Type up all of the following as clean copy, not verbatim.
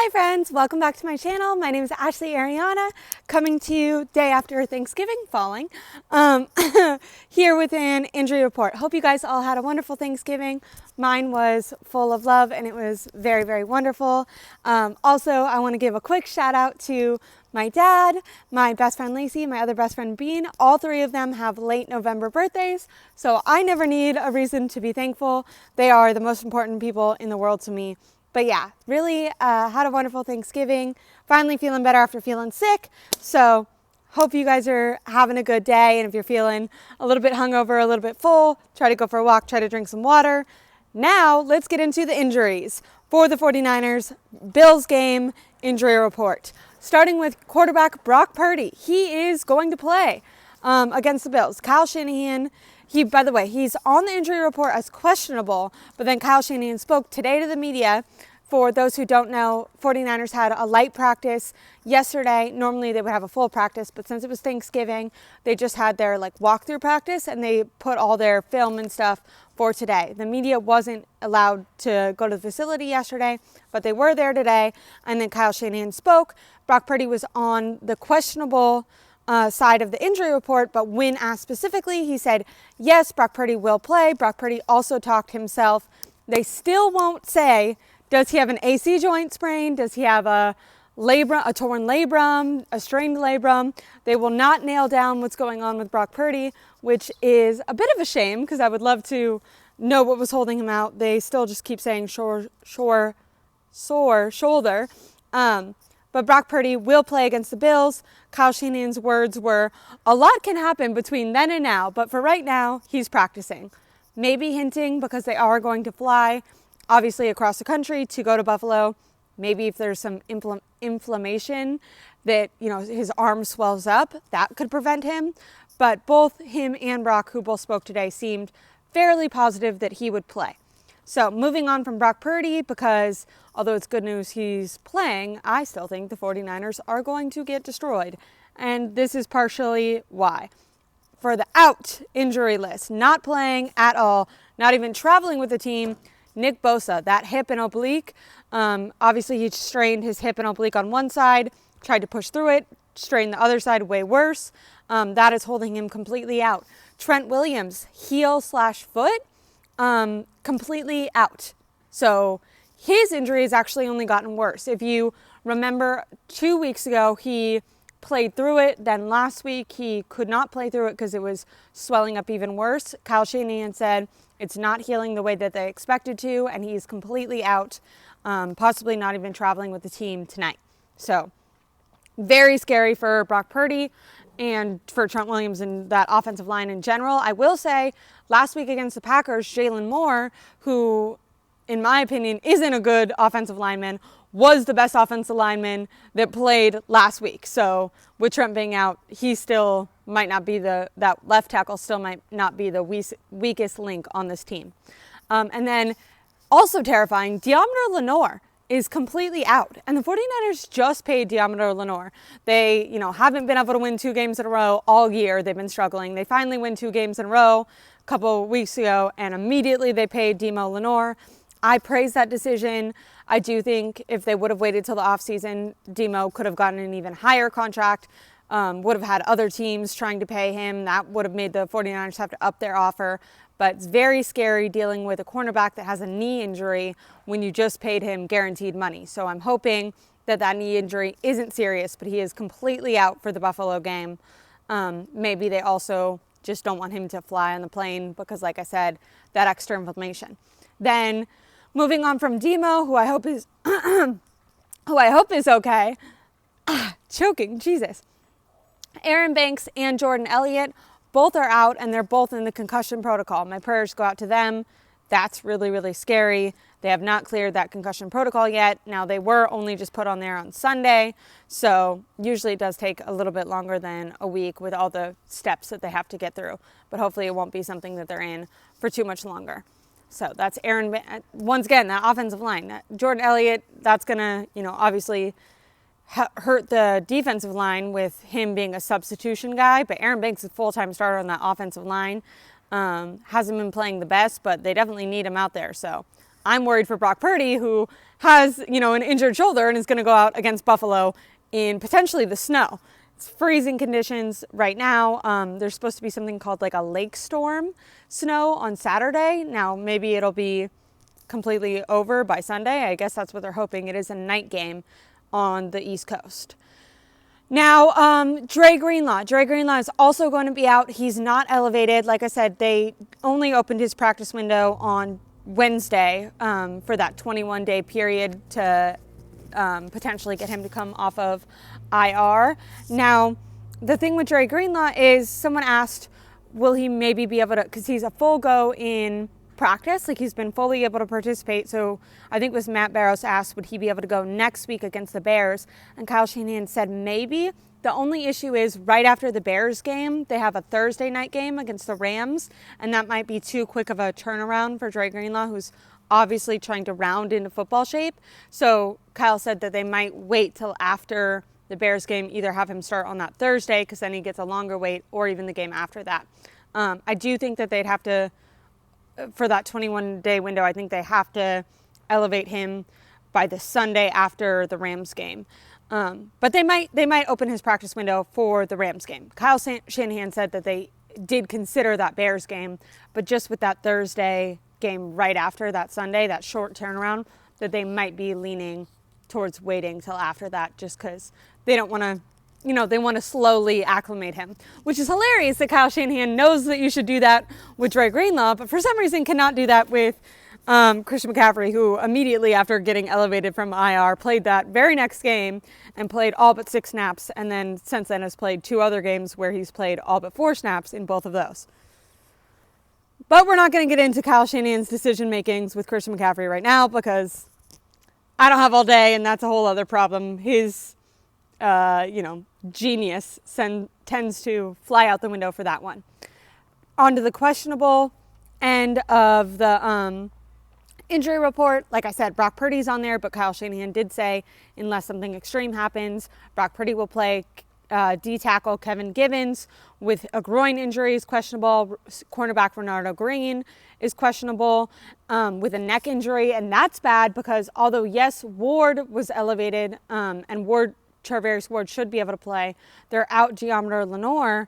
Hi friends, welcome back to my channel. My name is Aireonna, coming to you day after Thanksgiving falling, here with an injury report. Hope you guys all had a wonderful Thanksgiving. Mine was full of love and it was very, very wonderful. Also, I want to give a quick shout out to my dad, my best friend Lacey, my other best friend Bean. All three of them have late November birthdays, so I never need a reason to be thankful. They are the most important people in the world to me. But yeah, really had a wonderful Thanksgiving. Finally feeling better after feeling sick. So hope you guys are having a good day. And if you're feeling a little bit hungover, a little bit full, try to go for a walk, try to drink some water. Now let's get into the injuries for the 49ers Bills game injury report. Starting with quarterback Brock Purdy. He is going to play against the Bills. Kyle Shanahan, by the way, he's on the injury report as questionable, but then Kyle Shanahan spoke today to the media. For those who don't know, 49ers had a light practice yesterday. Normally they would have a full practice, but since it was Thanksgiving, they just had their walkthrough practice and they put all their film and stuff for today. The media wasn't allowed to go to the facility yesterday, but they were there today. And then Kyle Shanahan spoke. Brock Purdy was on the questionable side of the injury report, but when asked specifically, he said, yes, Brock Purdy will play. Brock Purdy also talked himself. They still won't say, does he have an AC joint sprain? Does he have a torn labrum, a strained labrum? They will not nail down what's going on with Brock Purdy, which is a bit of a shame because I would love to know what was holding him out. They still just keep saying sore shoulder. But Brock Purdy will play against the Bills. Kyle Shanahan's words were, a lot can happen between then and now, but for right now, he's practicing. Maybe hinting because they are going to fly, obviously across the country to go to Buffalo. Maybe if there's some inflammation that, his arm swells up, that could prevent him. But both him and Brock, who both spoke today, seemed fairly positive that he would play. So moving on from Brock Purdy, because although it's good news he's playing, I still think the 49ers are going to get destroyed. And this is partially why. For the out injury list, not playing at all, not even traveling with the team, Nick Bosa, that hip and oblique. Obviously he strained his hip and oblique on one side, tried to push through it, strained the other side way worse. That is holding him completely out. Trent Williams, heel/foot. Completely out. So his injury has actually only gotten worse. If you remember 2 weeks ago, he played through it. Then last week, he could not play through it because it was swelling up even worse. Kyle Shanahan said it's not healing the way that they expected to, and he's completely out, possibly not even traveling with the team tonight. So very scary for Brock Purdy and for Trent Williams and that offensive line in general. I will say, last week against the Packers, Jalen Moore, who, in my opinion, isn't a good offensive lineman, was the best offensive lineman that played last week. So with Trent being out, he still might not be that left tackle still might not be the weakest link on this team. And then also terrifying, Bosa and Lenoir is completely out. And the 49ers just paid Bosa and Lenoir. They, haven't been able to win 2 games in a row all year. They've been struggling. They finally win 2 games in a row a couple of weeks ago, and immediately they paid Bosa and Lenoir. I praise that decision. I do think if they would have waited till the offseason, Demo could have gotten an even higher contract, would have had other teams trying to pay him. That would have made the 49ers have to up their offer. But it's very scary dealing with a cornerback that has a knee injury when you just paid him guaranteed money. So I'm hoping that knee injury isn't serious, but he is completely out for the Buffalo game. Maybe they also just don't want him to fly on the plane because, like I said, that extra inflammation. Then moving on from Demo, who I hope is okay. Choking, Jesus. Aaron Banks and Jordan Elliott both are out, and they're both in the concussion protocol. My prayers go out to them. That's really, really scary. They have not cleared that concussion protocol yet. Now, they were only just put on there on Sunday, so usually it does take a little bit longer than a week with all the steps that they have to get through. But hopefully it won't be something that they're in for too much longer. So that's Aaron. Once again, that offensive line. Jordan Elliott, that's going to, obviously hurt the defensive line with him being a substitution guy. But Aaron Banks is a full-time starter on that offensive line. Hasn't been playing the best, but they definitely need him out there. So I'm worried for Brock Purdy, who has, an injured shoulder and is going to go out against Buffalo in potentially the snow. It's freezing conditions right now. There's supposed to be something called like a lake storm snow on Saturday. Now, maybe it'll be completely over by Sunday. I guess that's what they're hoping. It is a night game on the East Coast. Now, Dre Greenlaw. Dre Greenlaw is also going to be out. He's not elevated. Like I said, they only opened his practice window on Wednesday for that 21-day period to potentially get him to come off of IR. Now, the thing with Dre Greenlaw is someone asked, will he maybe be able to, because he's a full go in practice, like he's been fully able to participate. So I think it was Matt Barrows asked, would he be able to go next week against the Bears? And Kyle Shanahan said maybe. The only issue is right after the Bears game, they have a Thursday night game against the Rams, and that might be too quick of a turnaround for Dre Greenlaw, who's obviously trying to round into football shape. So Kyle said that they might wait till after the Bears game, either have him start on that Thursday because then he gets a longer wait, or even the game after that. I do think that they'd have to, for that 21-day window, I think they have to elevate him by the Sunday after the Rams game. But they might open his practice window for the Rams game. Kyle Shanahan said that they did consider that Bears game, but just with that Thursday game right after that Sunday, that short turnaround, that they might be leaning towards waiting till after that, just because they don't want to, they want to slowly acclimate him, which is hilarious that Kyle Shanahan knows that you should do that with Dre Greenlaw, but for some reason cannot do that with Christian McCaffrey, who immediately after getting elevated from IR played that very next game and played all but 6 snaps, and then since then has played 2 other games where he's played all but 4 snaps in both of those. But we're not going to get into Kyle Shanahan's decision makings with Christian McCaffrey right now because I don't have all day, and that's a whole other problem. His, genius tends to fly out the window for that one. On to the questionable end of the injury report. Like I said, Brock Purdy's on there, but Kyle Shanahan did say unless something extreme happens, Brock Purdy will play. D-tackle Kevin Givens with a groin injury is questionable. Cornerback Renardo Green is questionable with a neck injury, and that's bad because although, yes, Ward was elevated and Charvarius Ward should be able to play, they're out Geometer Lenoir.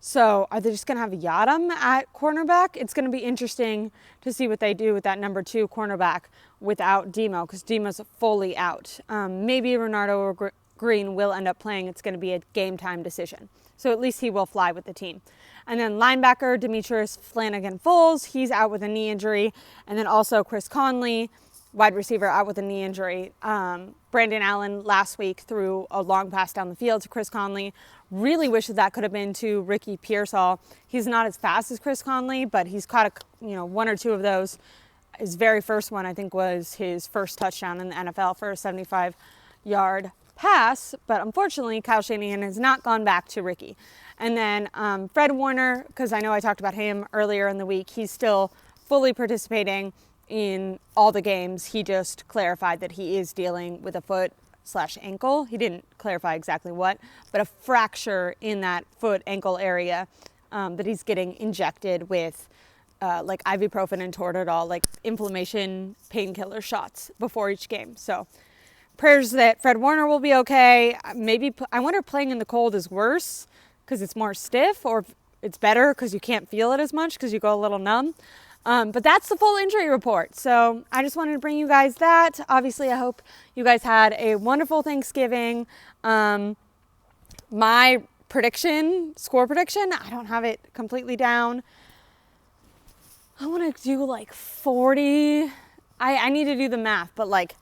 So are they just going to have Yadam at cornerback? It's going to be interesting to see what they do with that number 2 cornerback without Demo, because Demo's fully out. Maybe Renardo or Green will end up playing. It's going to be a game time decision. So at least he will fly with the team. And then linebacker Demetrius Flanagan-Foles, he's out with a knee injury. And then also Chris Conley, wide receiver, out with a knee injury. Brandon Allen last week threw a long pass down the field to Chris Conley. Really wish that could have been to Ricky Pearsall. He's not as fast as Chris Conley, but he's caught 1 or 2 of those. His very first one, I think, was his first touchdown in the NFL for a 75-yard pass, but unfortunately Kyle Shanahan has not gone back to Ricky. And then Fred Warner, because I know I talked about him earlier in the week, he's still fully participating in all the games. He just clarified that he is dealing with a foot/ankle. He didn't clarify exactly what, but a fracture in that foot/ankle area that he's getting injected with like ibuprofen and Toradol, like inflammation painkiller shots before each game. So prayers that Fred Warner will be okay. Maybe, I wonder if playing in the cold is worse because it's more stiff, or if it's better because you can't feel it as much because you go a little numb. But that's the full injury report. So I just wanted to bring you guys that. Obviously, I hope you guys had a wonderful Thanksgiving. My score prediction, I don't have it completely down. I want to do like 40. I need to do the math, but like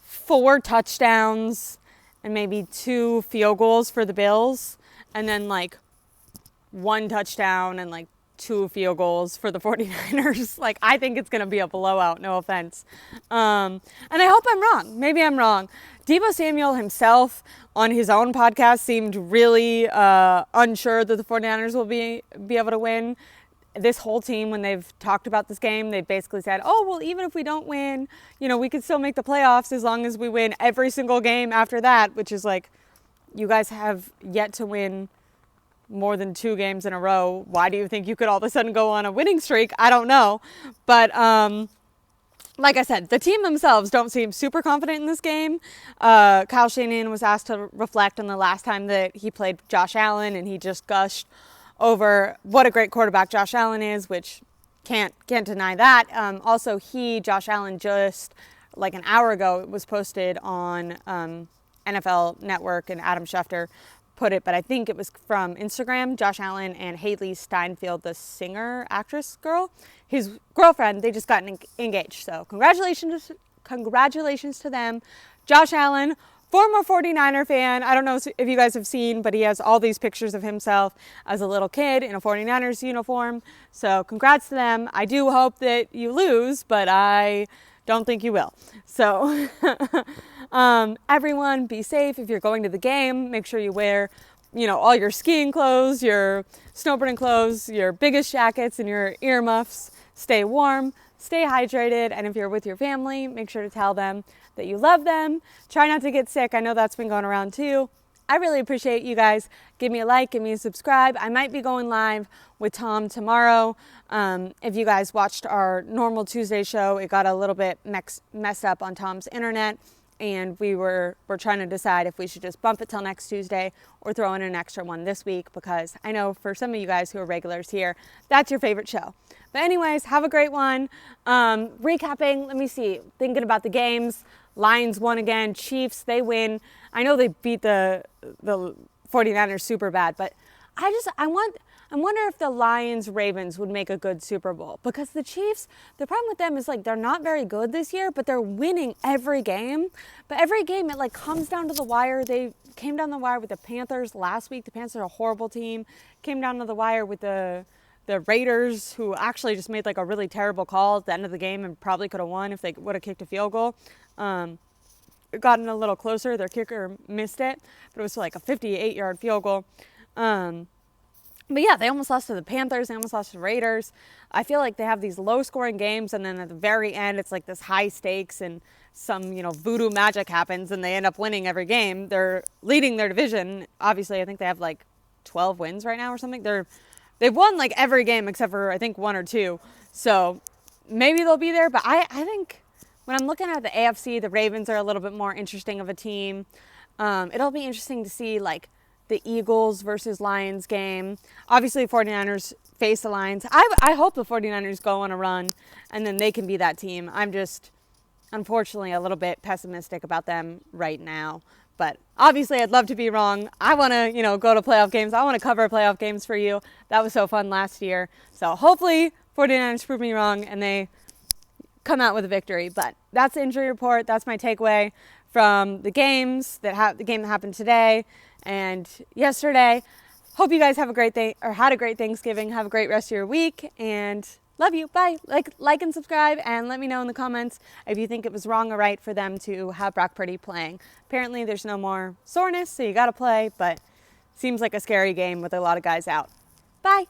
4 touchdowns and maybe 2 field goals for the Bills, and then like 1 touchdown and like 2 field goals for the 49ers. Like, I think it's going to be a blowout, no offense. And I hope I'm wrong. Maybe I'm wrong. Deebo Samuel himself on his own podcast seemed really unsure that the 49ers will be able to win. This whole team, when they've talked about this game, they basically said, oh, well, even if we don't win, we could still make the playoffs as long as we win every single game after that, which is like, you guys have yet to win more than 2 games in a row. Why do you think you could all of a sudden go on a winning streak? I don't know. But like I said, the team themselves don't seem super confident in this game. Kyle Shanahan was asked to reflect on the last time that he played Josh Allen, and he just gushed over what a great quarterback Josh Allen is, which can't deny that. Also, Josh Allen, just like an hour ago, it was posted on NFL Network, and Adam Schefter put it, but I think it was from Instagram. Josh Allen and Haley Steinfeld, the singer, actress girl, his girlfriend, they just got engaged. So congratulations to them. Josh Allen, former 49er fan. I don't know if you guys have seen, but he has all these pictures of himself as a little kid in a 49ers uniform. So congrats to them. I do hope that you lose, but I don't think you will. So everyone be safe. If you're going to the game, make sure you wear, all your skiing clothes, your snowboarding clothes, your biggest jackets, and your earmuffs. Stay warm, stay hydrated, and if you're with your family, make sure to tell them that you love them. Try not to get sick. I know that's been going around too. I really appreciate you guys. Give me a like, give me a subscribe. I might be going live with Tom tomorrow. If you guys watched our normal Tuesday show, it got a little bit messed up on Tom's internet, and we're trying to decide if we should just bump it till next Tuesday or throw in an extra one this week, because I know for some of you guys who are regulars here, that's your favorite show. But anyways, have a great one. Recapping, let me see, thinking about the games. Lions won again. Chiefs, they win. I know they beat the 49ers super bad, but I wonder if the Lions-Ravens would make a good Super Bowl, because the Chiefs, the problem with them is they're not very good this year, but they're winning every game. But every game it comes down to the wire. They came down the wire with the Panthers last week. The Panthers are a horrible team. Came down to the wire with the Raiders, who actually just made a really terrible call at the end of the game and probably could have won if they would have kicked a field goal. Gotten a little closer. Their kicker missed it, but it was a 58-yard field goal. But yeah, they almost lost to the Panthers. They almost lost to the Raiders. I feel like they have these low-scoring games, and then at the very end, it's this high stakes, and some, voodoo magic happens, and they end up winning every game. They're leading their division. Obviously, I think they have 12 wins right now or something. They've won every game except for, I think, one or two. So maybe they'll be there. But I think when I'm looking at the AFC, the Ravens are a little bit more interesting of a team. It'll be interesting to see the Eagles versus Lions game. Obviously, 49ers face the Lions. I hope the 49ers go on a run, and then they can be that team. I'm just, unfortunately, a little bit pessimistic about them right now. But obviously, I'd love to be wrong. I want to, go to playoff games. I want to cover playoff games for you. That was so fun last year. So hopefully, 49ers prove me wrong, and they come out with a victory. But that's the injury report. That's my takeaway from the games the game that happened today and yesterday. Hope you guys have a great day, or had a great Thanksgiving. Have a great rest of your week, and love you. Bye. Like and subscribe, and let me know in the comments if you think it was wrong or right for them to have Brock Purdy playing. Apparently there's no more soreness, so you got to play, but seems like a scary game with a lot of guys out. Bye.